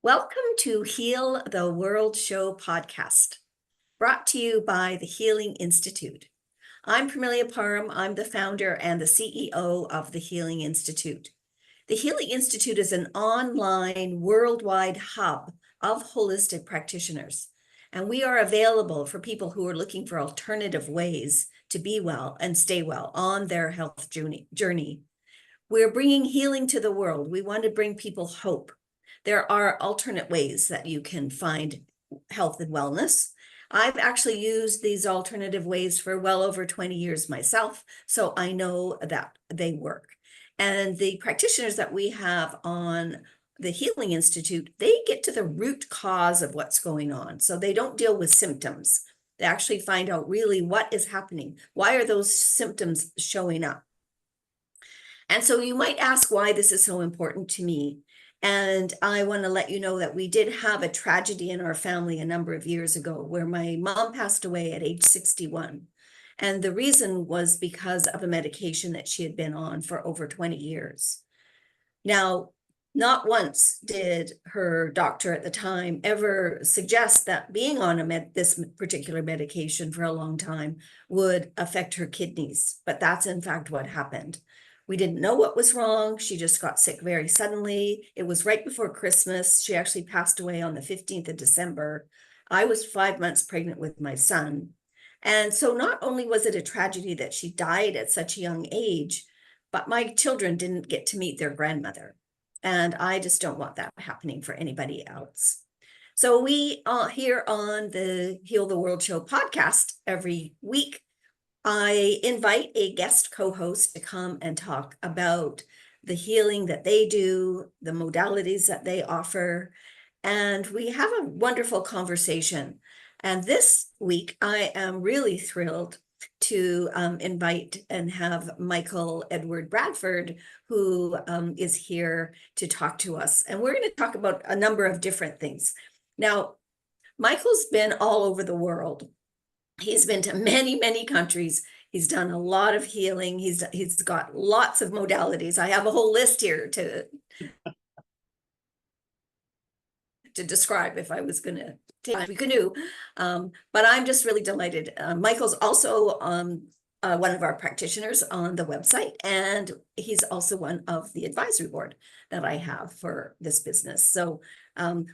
Welcome to Heal the World Show podcast, brought to you by the Healing Institute. I'm Parmelia Parham. I'm the founder and the CEO of the Healing Institute. The Healing Institute is an online worldwide hub of holistic practitioners, and we are available for people who are looking for alternative ways to be well and stay well on their health journey. We're bringing healing to the world. We want to bring people hope. There are alternate ways that you can find health and wellness. I've actually used these alternative ways for well over 20 years myself, so I know that they work. And the practitioners that we have on the Healing Institute, they get to the root cause of what's going on. So they don't deal with symptoms. They actually find out really what is happening. Why are those symptoms showing up? And so you might ask why this is so important to me. And I want to let you know that we did have a tragedy in our family a number of years ago where my mom passed away at age 61. And the reason was because of a medication that she had been on for over 20 years. Now, not once did her doctor at the time ever suggest that being on this particular medication for a long time would affect her kidneys, but that's in fact what happened. We didn't know what was wrong. She just got sick very suddenly. It was right before Christmas. She actually passed away on the 15th of December. I was 5 months pregnant with my son. And so not only was it a tragedy that she died at such a young age, but my children didn't get to meet their grandmother. And I just don't want that happening for anybody else. So we here on the Heal the World Show podcast every week, I invite a guest co-host to come and talk about the healing that they do, the modalities that they offer, and we have a wonderful conversation. And this week, I am really thrilled to invite and have Michael Edward Bradford, who is here to talk to us. And we're going to talk about a number of different things. Now, Michael's been all over the world. He's been to many, many countries. He's done a lot of healing. He's got lots of modalities. I have a whole list here to describe if I was going to take we could do. But I'm just really delighted. Michael's also one of our practitioners on the website, and he's also one of the advisory board that I have for this business. So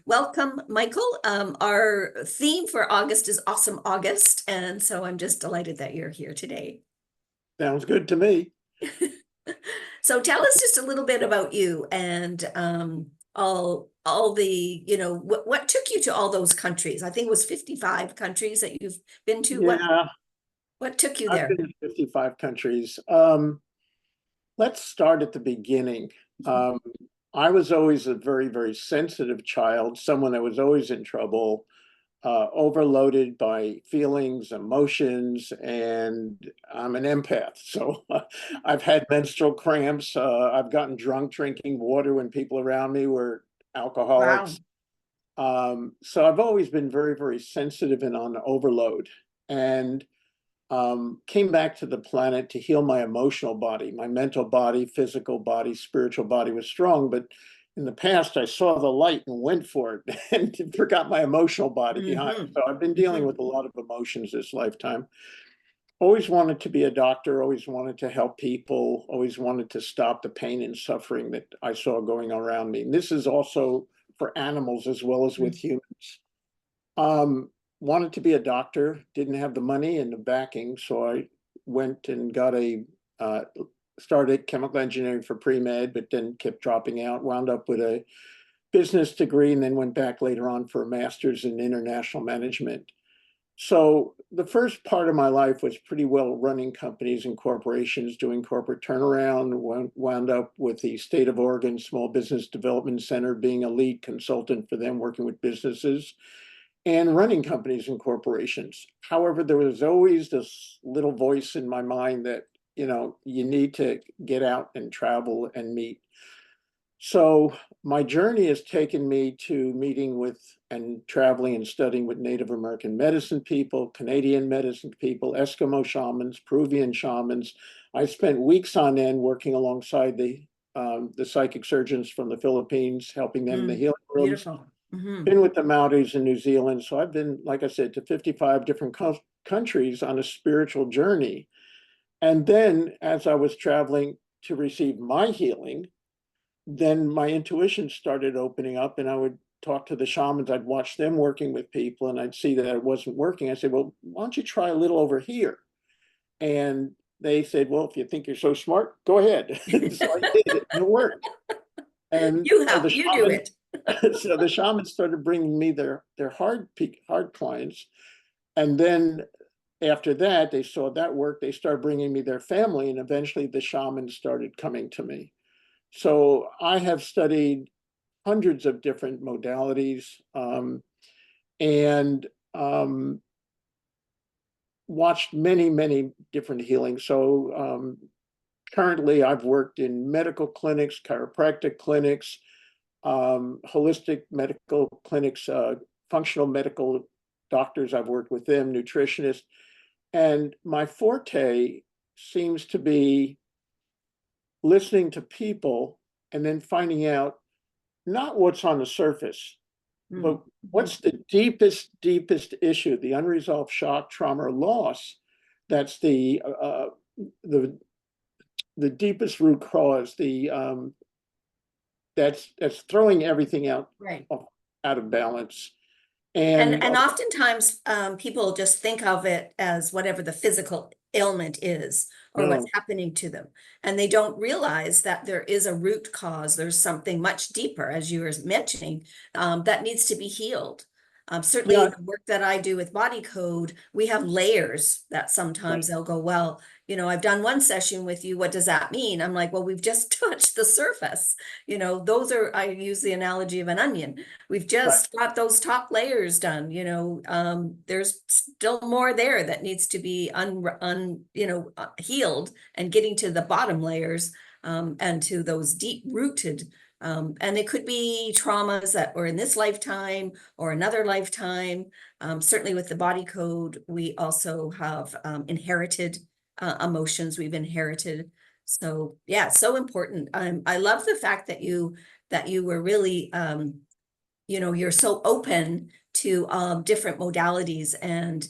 welcome, Michael. Our theme for August is Awesome August, and so I'm just delighted that you're here today. Sounds good to me. So tell us just a little bit about you and all the, what took you to all those countries? I think it was 55 countries that you've been to. Yeah, What took you I've there? been to 55 countries. Let's start at the beginning. I was always a very, very sensitive child, someone that was always in trouble, overloaded by feelings, emotions, and I'm an empath. So I've had menstrual cramps. I've gotten drunk drinking water when people around me were alcoholics. So I've always been very, very sensitive and on overload, and came back to the planet to heal my emotional body. My mental body, physical body, spiritual body was strong, but in the past I saw the light and went for it and forgot my emotional body behind. So I've been dealing with a lot of emotions this lifetime. Always wanted to be a doctor, always wanted to help people, always wanted to stop the pain and suffering that I saw going around me. And this is also for animals as well as with humans. Wanted to be a doctor, didn't have the money and the backing, so I went and got started chemical engineering for pre-med, but then kept dropping out, wound up with a business degree, and then went back later on for a master's in international management. So the first part of my life was pretty well running companies and corporations, doing corporate turnaround, wound up with the State of Oregon Small Business Development Center, being a lead consultant for them, working with businesses and running companies and corporations. However, there was always this little voice in my mind that, you need to get out and travel and meet. So my journey has taken me to meeting with and traveling and studying with Native American medicine people, Canadian medicine people, Eskimo shamans, Peruvian shamans. I spent weeks on end working alongside the psychic surgeons from the Philippines, helping them in the healing rooms. Beautiful. Mhm. been with the Maoris in New Zealand. So I've been, like I said, to 55 different countries on a spiritual journey. And then as I was traveling to receive my healing, then my intuition started opening up, and I would talk to the shamans. I'd watch them working with people, and I'd see that it wasn't working. I said, well, why don't you try a little over here? And they said, well, if you think you're so smart, go ahead. So I did it, and it worked. And You so the help, you do shamans, it. so the shamans started bringing me their hard clients. And then after that, they saw that work, they started bringing me their family, and eventually the shamans started coming to me. So I have studied hundreds of different modalities, and watched many, many different healings. So currently I've worked in medical clinics, chiropractic clinics, holistic medical clinics, functional medical doctors. I've worked with them, nutritionists. And my forte seems to be listening to people and then finding out not what's on the surface, but what's the deepest issue, the unresolved shock, trauma, or loss. That's the deepest root cause, that's throwing everything Right. out of balance. And oftentimes people just think of it as whatever the physical ailment is or what's No, happening to them. And they don't realize that there is a root cause. There's something much deeper, as you were mentioning, that needs to be healed. Certainly yeah, the work that I do with Body Code, we have layers that sometimes right, they'll go, well, I've done one session with you. What does that mean? I'm like, well, we've just touched the surface. Those are, I use the analogy of an onion. We've right, just got those top layers done. There's still more there that needs to be healed, and getting to the bottom layers, and to those deep rooted, and it could be traumas that were in this lifetime or another lifetime. Certainly with the Body Code, we also have inherited emotions we've inherited. So yeah, so important. I love the fact that you were really you're so open to different modalities, and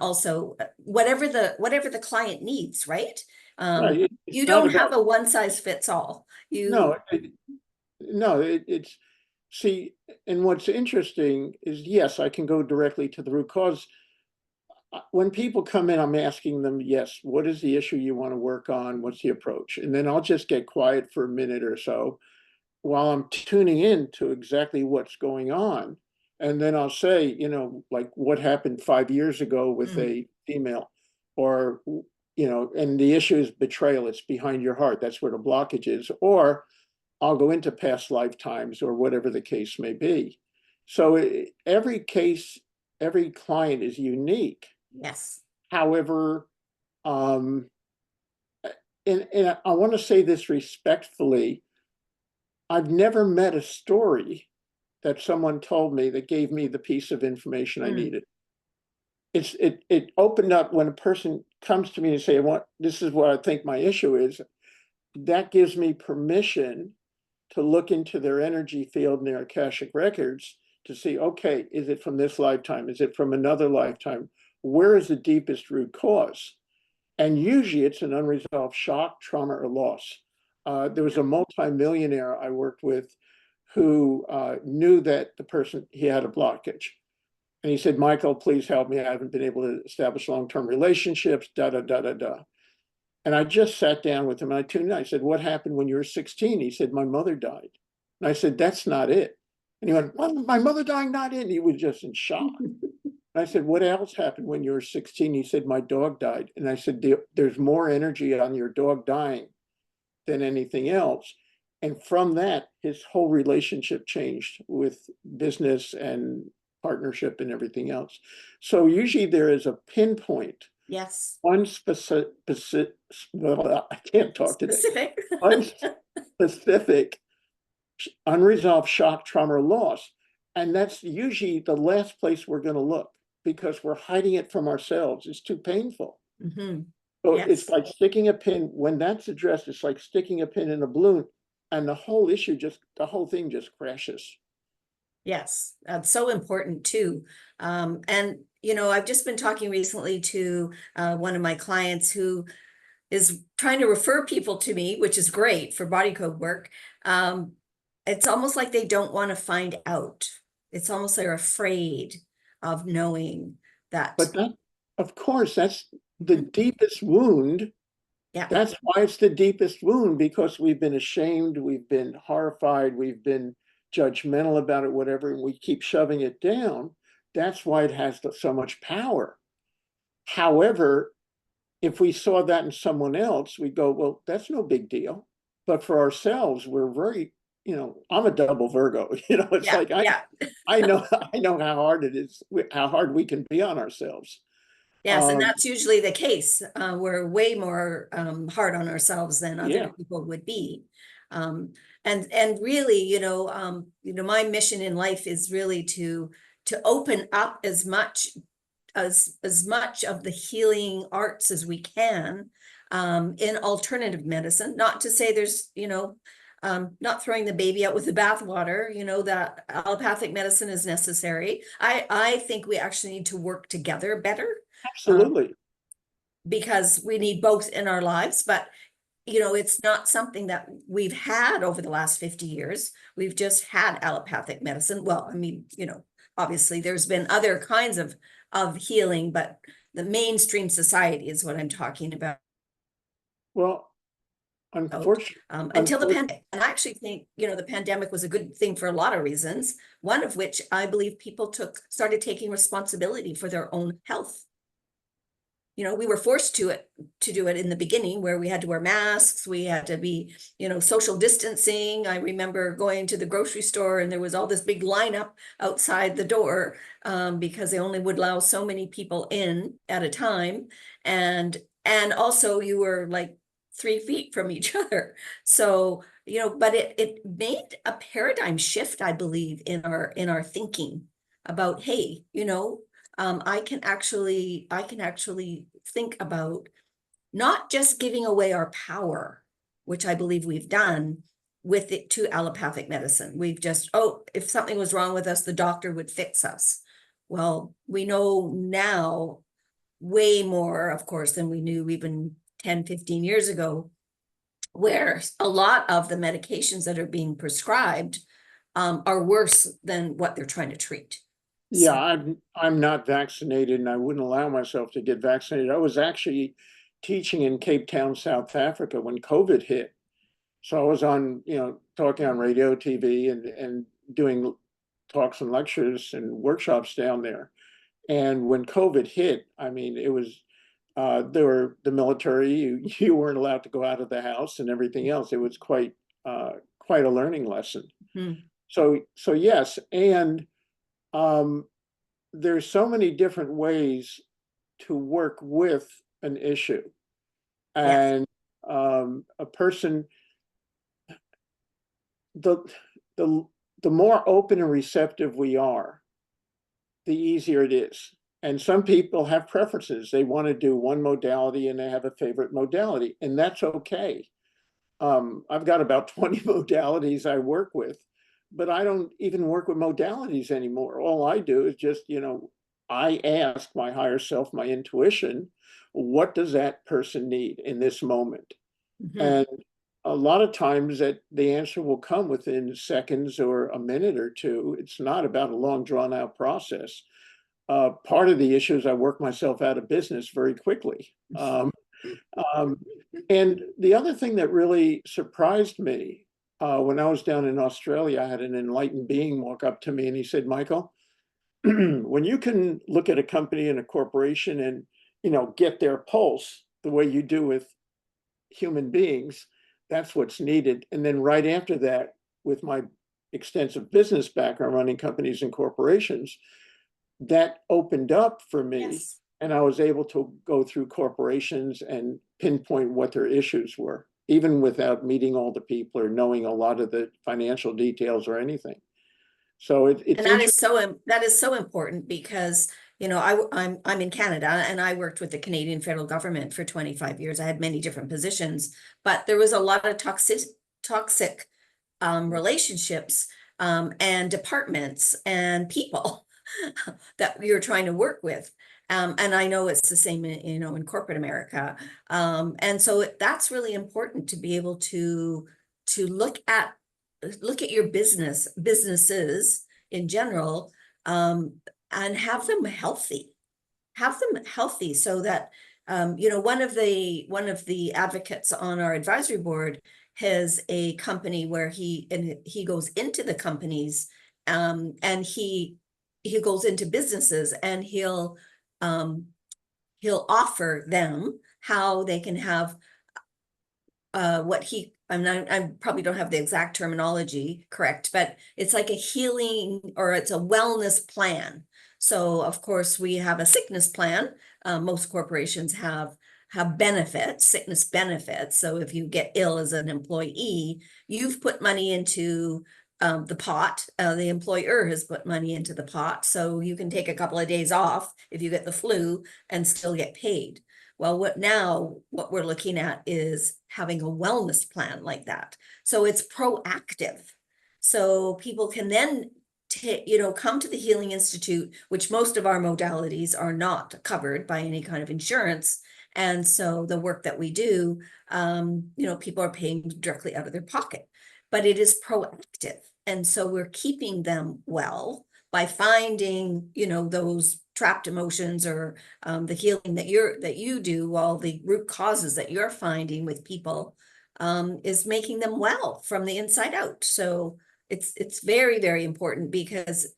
also whatever the client needs, right? right. You It's not don't have about, a one size fits all. no, no, it's, see, and what's interesting is, yes, I can go directly to the root cause. When people come in, I'm asking them, yes, what is the issue you want to work on? What's the approach? And then I'll just get quiet for a minute or so while I'm tuning in to exactly what's going on. And then I'll say, like what happened 5 years ago with Mm, a female, or, and the issue is betrayal. It's behind your heart. That's where the blockage is. Or I'll go into past lifetimes or whatever the case may be. So every case, every client is unique. yes. However, um, and I want to say this respectfully, I've never met a story that someone told me that gave me the piece of information I Mm, needed. It opened up when a person comes to me and say, this is what I think my issue is. That gives me permission to look into their energy field and their Akashic records to see, okay, is it from this lifetime? Is it from another lifetime? Where is the deepest root cause? And usually it's an unresolved shock, trauma, or loss. There was a multimillionaire I worked with who knew that the person, he had a blockage. And he said, Michael, please help me. I haven't been able to establish long-term relationships, da, da, da, da, da. And I just sat down with him and I tuned in. I said, what happened when you were 16? He said, my mother died. And I said, that's not it. And he went, well, my mother dying, not it. And he was just in shock. And I said, what else happened when you were 16? He said, my dog died. And I said, there's more energy on your dog dying than anything else. And from that, his whole relationship changed with business and partnership and everything else. So usually there is a pinpoint, yes. one well, I can't talk today, Specific. one specific unresolved shock, trauma, or loss. And that's usually the last place we're going to look because we're hiding it from ourselves. It's too painful. Hmm. So it's Yes. like sticking a pin, when that's addressed, it's like sticking a pin in a balloon, and the whole thing just crashes. Yes, that's so important too. And I've just been talking recently to one of my clients who is trying to refer people to me, which is great for body code work. Um, it's almost like they don't want to find out. It's almost they're afraid of knowing that. But that, of course, that's the Mhm. deepest wound. Yeah. That's why it's the deepest wound, because we've been ashamed, we've been horrified, we've been judgmental about it, whatever, and we keep shoving it down. That's why it has so much power. However, if we saw that in someone else, we go, well, that's no big deal. But for ourselves, we're very, I'm a double Virgo. It's Yeah. like Yeah. I know I know how hard it is, how hard we can be on ourselves. Yes, and Um, that's usually the case. We're way more hard on ourselves than other yeah, people would be. Um, and really, my mission in life is really to open up as much of the healing arts as we can in alternative medicine. Not to say there's, not throwing the baby out with the bathwater, that allopathic medicine is necessary. I think we actually need to work together better um, absolutely. because we need both in our lives. But it's not something that we've had over the last 50 years. We've just had allopathic medicine. Well, I mean, obviously there's been other kinds of healing, but the mainstream society is what I'm talking about. Well, unfortunately, Until the pandemic. And I actually think, the pandemic was a good thing for a lot of reasons. One of which I believe people started taking responsibility for their own health. We were forced to do it in the beginning, where we had to wear masks, we had to be, social distancing. I remember going to the grocery store and there was all this big lineup outside the door because they only would allow so many people in at a time. And also you were like 3 feet from each other. So, but it made a paradigm shift, I believe, in our thinking about, hey, I can actually think about not just giving away our power, which I believe we've done with it to allopathic medicine. We've just, if something was wrong with us, the doctor would fix us. Well, we know now way more, of course, than we knew even 10, 15 years ago, where a lot of the medications that are being prescribed are worse than what they're trying to treat. yeah, So, I'm not vaccinated, and I wouldn't allow myself to get vaccinated. I was actually teaching in Cape Town, South Africa when COVID hit. So I was on, talking on radio, TV, and doing talks and lectures and workshops down there. And when COVID hit, I mean, it was there were the military. You weren't allowed to go out of the house and everything else. It was quite a learning lesson. hmm, So yes, and um, there's so many different ways to work with an issue, yes, and a person the the the more open and receptive we are, the easier it is. And some people have preferences. They want to do one modality and they have a favorite modality, and that's okay. I've got about 20 modalities I work with, but I don't even work with modalities anymore. All I do is just, I ask my higher self, my intuition, what does that person need in this moment? hmm, And a lot of times that the answer will come within seconds or a minute or two. It's not about a long drawn out process. Part of the issue is I work myself out of business very quickly. Um, and the other thing that really surprised me when I was down in Australia, I had an enlightened being walk up to me and he said, Michael, when you can look at a company and a corporation and get their pulse the way you do with human beings, that's what's needed. And then right after that, with my extensive business background running companies and corporations, that opened up for me, yes. and I was able to go through corporations and pinpoint what their issues were, even without meeting all the people or knowing a lot of the financial details or anything. So it's And that is interesting. so important because I'm in Canada and I worked with the Canadian federal government for 25 years. I had many different positions, but there was a lot of toxic relationships and departments and people that you're trying to work with. And I know it's the same in corporate America. And so that's really important to be able to look at your businesses in general, and have them healthy. Have them healthy so that one of the advocates on our advisory board has a company where he goes into the companies, and he goes into businesses, and he'll offer them how they can have I probably don't have the exact terminology correct, but it's like a healing, or it's a wellness plan. So of course we have a sickness plan. Most corporations have benefits, sickness benefits. So if you get ill as an employee, you've put money into the pot. The employer has put money into the pot, so you can take a couple of days off if you get the flu and still get paid. Well, what we're looking at is having a wellness plan like that. So it's proactive. So people can then come to the Healing Institute, which most of our modalities are not covered by any kind of insurance. And so the work that we do, people are paying directly out of their pocket, but it is proactive. And so we're keeping them well by finding, those trapped emotions, or the healing that you do, all the root causes that you're finding with people, is making them well from the inside out. So it's very, very important, because,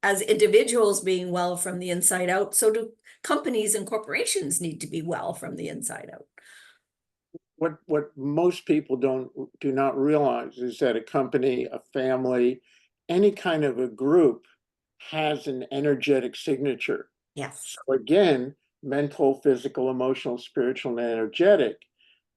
as individuals being well from the inside out, so do companies and corporations need to be well from the inside out. What most people do not realize is that a company, a family, any kind of a group has an energetic signature. Yes. So again, mental, physical, emotional, spiritual, and energetic.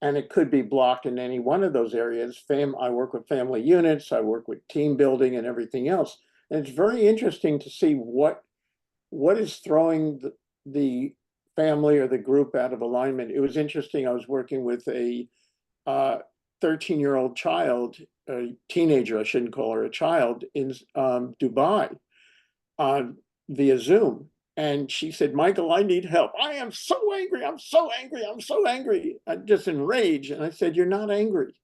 And it could be blocked in any one of those areas. I work with family units, I work with team building and everything else. And it's very interesting to see what is throwing the family or the group out of alignment. It was interesting. I was working with a 13-year-old child, a teenager, I shouldn't call her a child, in Dubai via Zoom. And she said, Michael, I need help. I am so angry. I'm so angry. I'm so angry. I'm just enraged. And I said, you're not angry.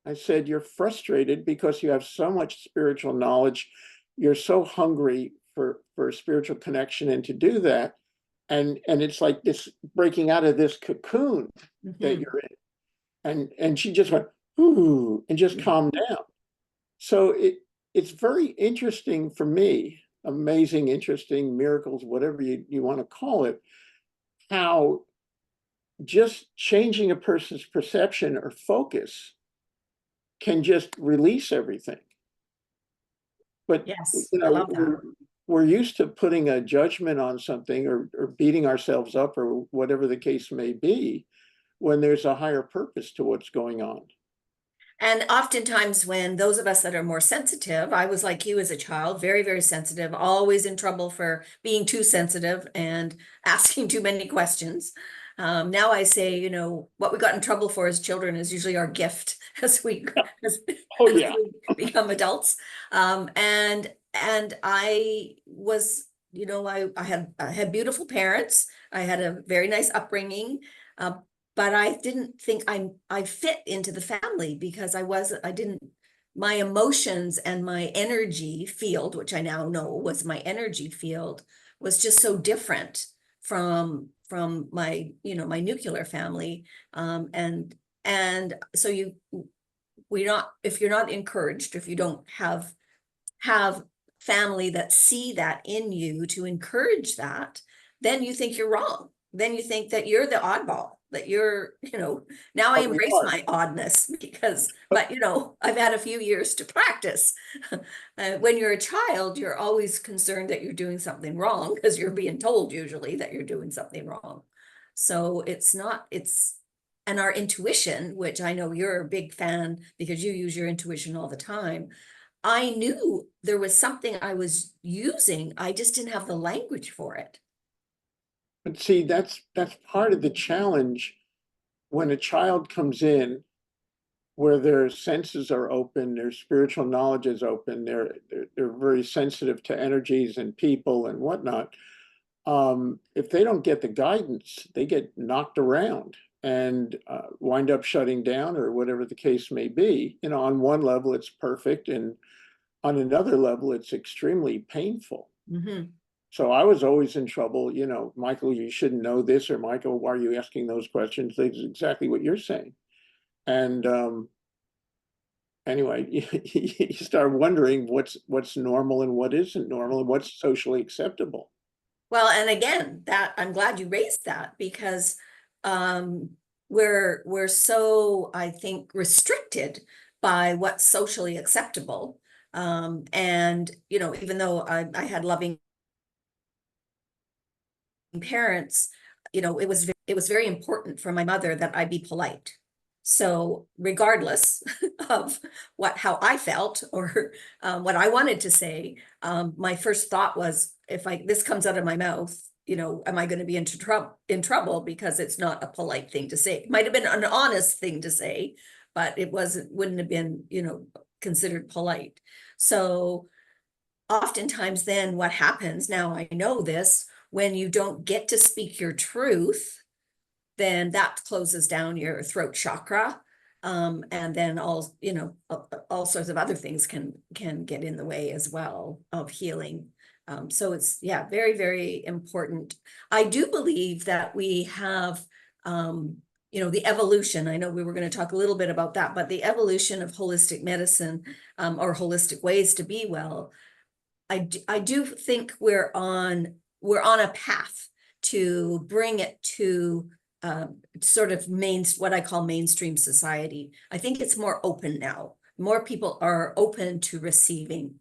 I said, you're frustrated because you have so much spiritual knowledge. You're so hungry for spiritual connection and to do that. And it's like this breaking out of this cocoon that you're in. And she just went, ooh, and just calmed down. So it's very interesting for me, amazing, interesting, miracles, whatever you want to call it, how just changing a person's perception or focus can just release everything. But Yes, I love that. we're used to putting a judgment on something, or beating ourselves up, or whatever the case may be, when there's a higher purpose to what's going on. And oftentimes, when those of us that are more sensitive, I was like you as a child, very, very sensitive, always in trouble for being too sensitive and asking too many questions. Now I say, what we got in trouble for as children is usually our gift as we as, Oh as yeah. we become adults. And I was, I had beautiful parents. I had a very nice upbringing. But I didn't think I fit into the family, because my emotions and my energy field, which I now know was my energy field, was just so different from my, my nuclear family. And so if you're not encouraged, if you don't have family that see that in you to encourage that, then you think you're wrong. Then you think that you're the oddball, that you're, now I But we embrace are. my oddness, but I've had a few years to practice. When you're a child, you're always concerned that you're doing something wrong, because you're being told usually that you're doing something wrong. So and our intuition, which I know you're a big fan because you use your intuition all the time. I knew there was something I was using. I just didn't have the language for it. But see, that's part of the challenge when a child comes in. where their senses are open, their spiritual knowledge is open, they're very sensitive to energies and people and whatnot. If they don't get the guidance, they get knocked around and wind up shutting down or whatever the case may be. You know, on one level, it's perfect, and on another level, it's extremely painful. Mm-hmm. So I was always in trouble. You know, Michael, you shouldn't know this, or Michael, why are you asking those questions? That's exactly what you're saying. And anyway, you start wondering what's normal and what isn't normal and what's socially acceptable. Well, and again, that I'm glad you raised that because um, we're so, I think, restricted by what's socially acceptable. And you know, even though I had loving parents, you know, it was very important for my mother that I be polite. So regardless of how I felt or what I wanted to say, my first thought was, if this comes out of my mouth, you know, am I going to be in trouble because it's not a polite thing to say? It might have been an honest thing to say, but wouldn't have been, you know, considered polite. So oftentimes then what happens, now I know this, when you don't get to speak your truth, then that closes down your throat chakra. And then you know, all sorts of other things can get in the way as well of healing. So it's, yeah, very, very important. I do believe that we have, you know, the evolution. I know we were going to talk a little bit about that, but the evolution of holistic medicine, or holistic ways to be well. I do think we're on a path to bring it to sort of what I call mainstream society. I think it's more open now. More people are open to receiving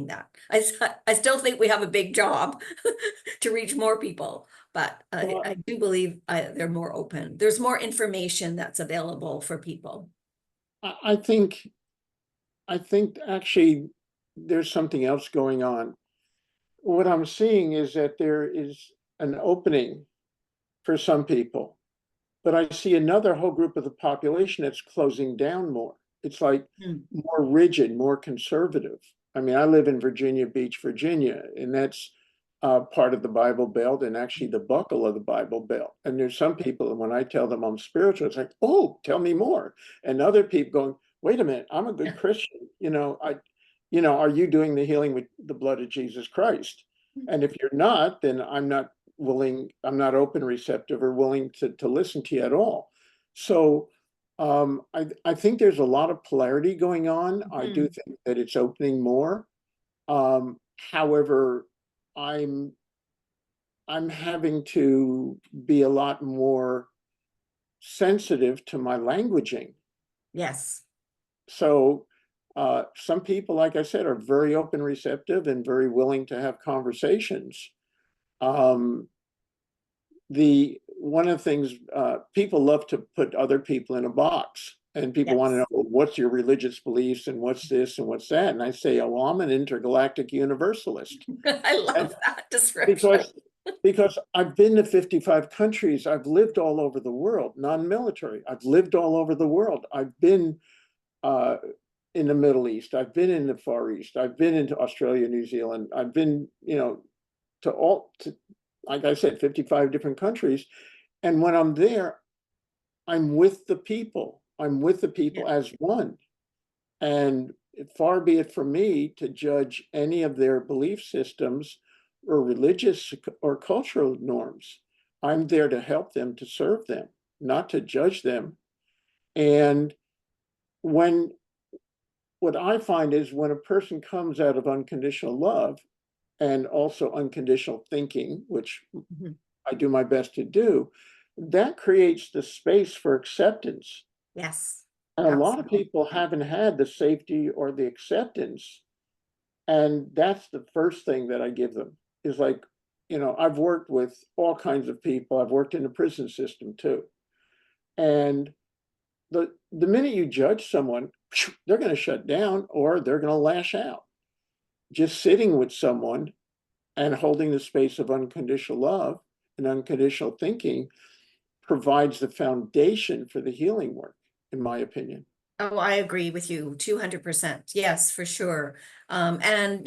that. I still think we have a big job to reach more people, but Well, I do believe they're more open. There's more information that's available for people. I think actually there's something else going on. What I'm seeing is that there is an opening for some people, but I see another whole group of the population that's closing down more. It's like Mm. more rigid, more conservative. I mean, I live in Virginia Beach, Virginia, and that's part of the Bible Belt and actually the buckle of the Bible Belt. And there's some people, and when I tell them I'm spiritual, it's like, oh, tell me more. And other people going, wait a minute, I'm a good Christian. Are you doing the healing with the blood of Jesus Christ? And if you're not, then I'm not open, receptive, or willing to listen to you at all. So I think there's a lot of polarity going on. I do think that it's opening more. However, I'm having to be a lot more sensitive to my languaging. Yes. So some people, like I said, are very open, receptive, and very willing to have conversations. Um, one of the things, people love to put other people in a box, and people want to know, Yes. well, what's your religious beliefs and what's this and what's that, and I say, oh, well, I'm an intergalactic universalist. I And love that description. because I've been to 55 countries, I've lived all over the world, non-military, I've lived all over the world, I've been uh, in the Middle East, I've been in the Far East, I've been into Australia, New Zealand, I've been, to like I said, 55 different countries. And when I'm there, I'm with the people. I'm with the people Yeah. as one. And far be it from me to judge any of their belief systems or religious or cultural norms. I'm there to help them, to serve them, not to judge them. And when what I find is when a person comes out of unconditional love and also unconditional thinking, which Mhm. I do my best to do, that creates the space for acceptance. Yes. And a lot of Absolutely. people haven't had the safety or the acceptance. And that's the first thing that I give them is like, I've worked with all kinds of people. I've worked in the prison system too. And the minute you judge someone, they're going to shut down or they're going to lash out. Just sitting with someone and holding the space of unconditional love and unconditional thinking provides the foundation for the healing work, in my opinion. Oh, I agree with you 200%. Yes, for sure. And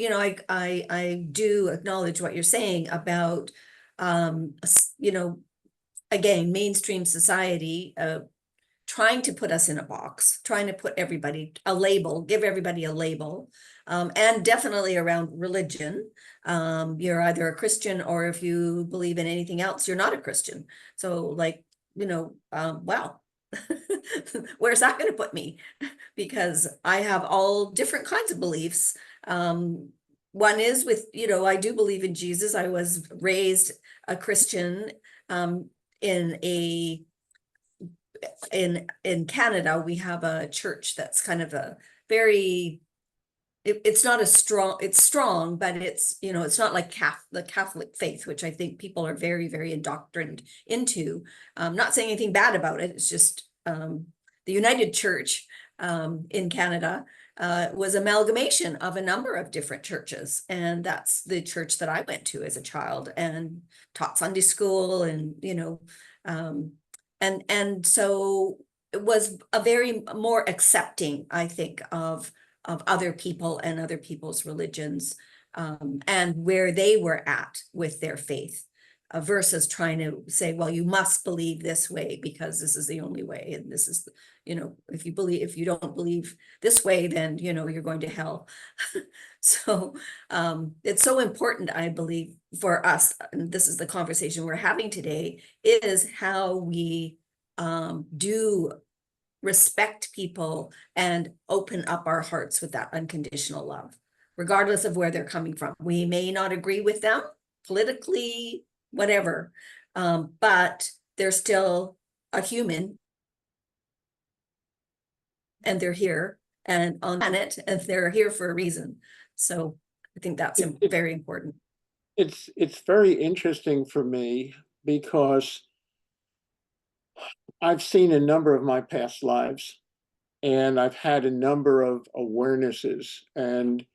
I do acknowledge what you're saying about, again, mainstream society, trying to put us in a box, trying to put everybody a label, give everybody a label, and definitely around religion. You're either a Christian, or if you believe in anything else, you're not a Christian. So, like, wow, where's that going to put me? Because I have all different kinds of beliefs. One is with, I do believe in Jesus. I was raised a Christian, um, in a in Canada. We have a church that's kind of a very, it's not as strong, it's strong, but it's not like the Catholic faith, which I think people are very, very indoctrined into. Not saying anything bad about it. It's just the United Church in Canada was amalgamation of a number of different churches. And that's the church that I went to as a child and taught Sunday school, and, um, and so it was a very more accepting, I think, of other people and other people's religions, and where they were at with their faith, versus trying to say, well, you must believe this way because this is the only way, and this is, if you don't believe this way, then you're going to hell. So it's so important, I believe, for us, and this is the conversation we're having today, is how we do respect people and open up our hearts with that unconditional love, regardless of where they're coming from. We may not agree with them politically, whatever, but they're still a human, and they're here and on the planet, and they're here for a reason. So I think that's very important. It's very interesting for me because I've seen a number of my past lives, and I've had a number of awarenesses. And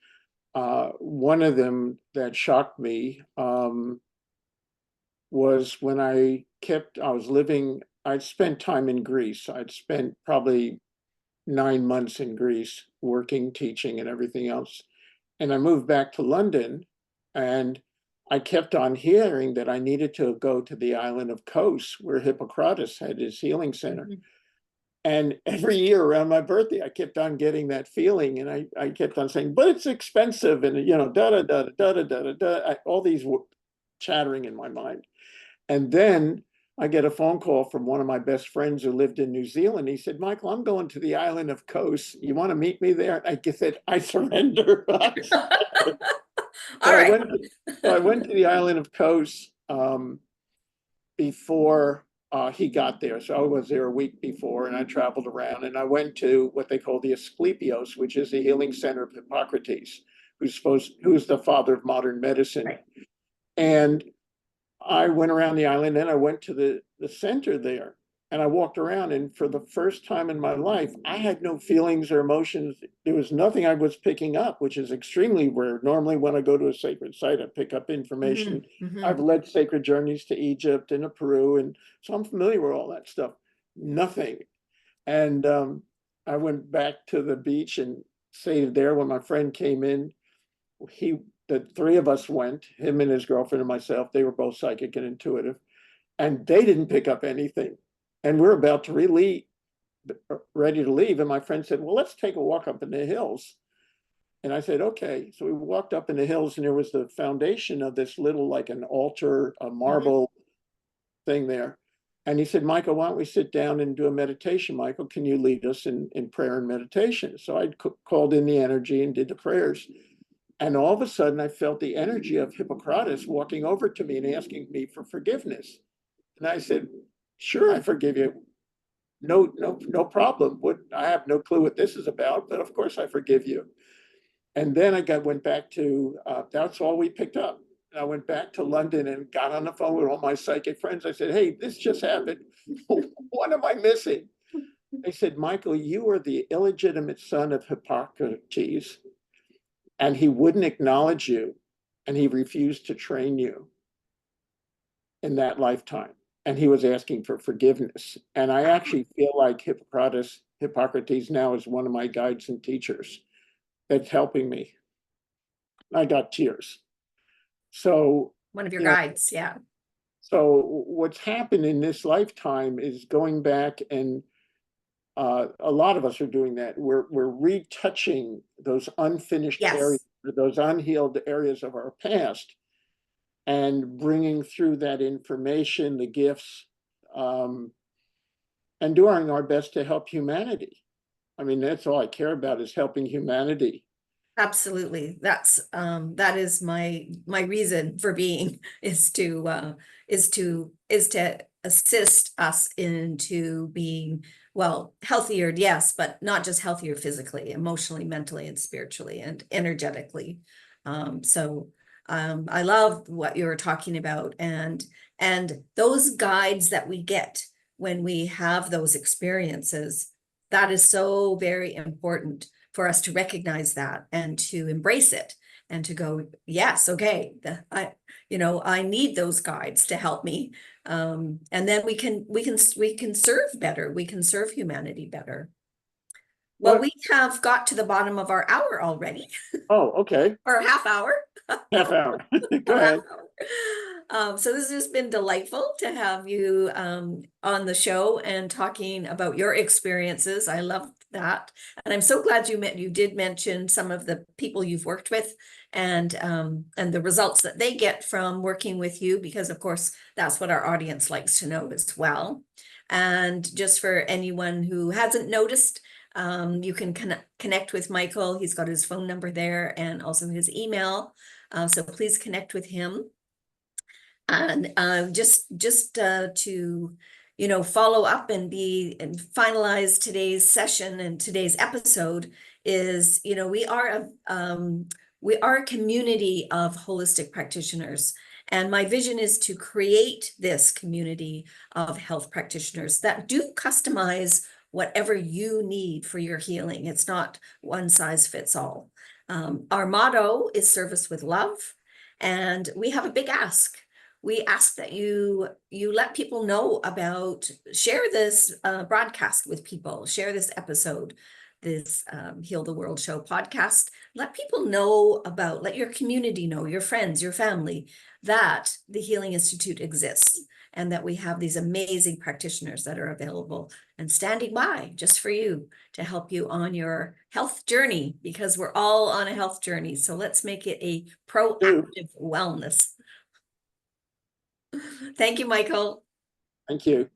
one of them that shocked me was when I'd spent time in Greece. I'd spent probably 9 months in Greece working, teaching, and everything else. And I moved back to London, and I kept on hearing that I needed to go to the island of Kos, where Hippocrates had his healing center. Mm-hmm. And every year around my birthday, I kept on getting that feeling, and I kept on saying, but it's expensive, and da da da da da da da da, all these chattering in my mind. And then I get a phone call from one of my best friends who lived in New Zealand. He said, Michael, I'm going to the island of Kos. You want to meet me there? I said, I surrender. All right. I went to the island of Kos before he got there. So I was there a week before, and I traveled around, and I went to what they call the Asclepios, which is the healing center of Hippocrates, who's the father of modern medicine. Right. And I went around the island, and I went to the center there, and I walked around, and for the first time in my life, I had no feelings or emotions. There was nothing I was picking up, which is extremely rare. Normally, when I go to a sacred site, I pick up information. Mm-hmm. I've led sacred journeys to Egypt and to Peru, and so I'm familiar with all that stuff. Nothing. And I went back to the beach and stayed there. When my friend came in, the three of us went, him and his girlfriend and myself. They were both psychic and intuitive, and they didn't pick up anything. And we're about to ready to leave. And my friend said, well, let's take a walk up in the hills. And I said, okay. So we walked up in the hills, and there was the foundation of this little, like an altar, a marble thing there. And he said, Michael, why don't we sit down and do a meditation? Michael, can you lead us in prayer and meditation? So I called in the energy and did the prayers. And all of a sudden, I felt the energy of Hippocrates walking over to me and asking me for forgiveness. And I said, sure, I forgive you. No problem. I have no clue what this is about, but of course I forgive you. And then I went back to, that's all we picked up. And I went back to London and got on the phone with all my psychic friends. I said, hey, this just happened. What am I missing? They said, Michael, you are the illegitimate son of Hippocrates, and he wouldn't acknowledge you, and he refused to train you in that lifetime. And he was asking for forgiveness. And I actually feel like Hippocrates Hippocrates now is one of my guides and teachers that's helping me. I got tears. So, One of your you know, guides, yeah. so what's happened in this lifetime is going back, and a lot of us are doing that. We're retouching those unfinished areas, Yes, those unhealed areas of our past, and bringing through that information, the gifts, and doing our best to help humanity. I mean, that's all I care about, is helping humanity. absolutely. That is my reason for being is to assist us into being, well, healthier, yes, but not just healthier physically, emotionally, mentally, and spiritually and energetically. I love what you were talking about, and those guides that we get when we have those experiences, that is so very important for us to recognize that and to embrace it and to go, yes, okay, I need those guides to help me. And then we can serve better. We can serve humanity better. Well, What? we have got to the bottom of our hour already, Oh, okay. or half hour. Half hour. Go Or half ahead. hour. So this has been delightful to have you on the show and talking about your experiences. I love that, and I'm so glad you did mention some of the people you've worked with and the results that they get from working with you, because of course that's what our audience likes to know as well. And just for anyone who hasn't noticed, you can connect with Michael. He's got his phone number there and also his email. So please connect with him. And just to follow up and finalize today's session and today's episode is, we are a community of holistic practitioners. And my vision is to create this community of health practitioners that do customize whatever you need for your healing. It's not one size fits all. Our motto is service with love, and we have a big ask. We ask that you let people know about, share this broadcast with people, share this episode, this Heal the World Show podcast. Let people know about, let your community know, your friends, your family, that the Healing Institute exists and that we have these amazing practitioners that are available and standing by just for you to help you on your health journey, because we're all on a health journey. So let's make it a proactive wellness. Thank you, Michael. Thank you.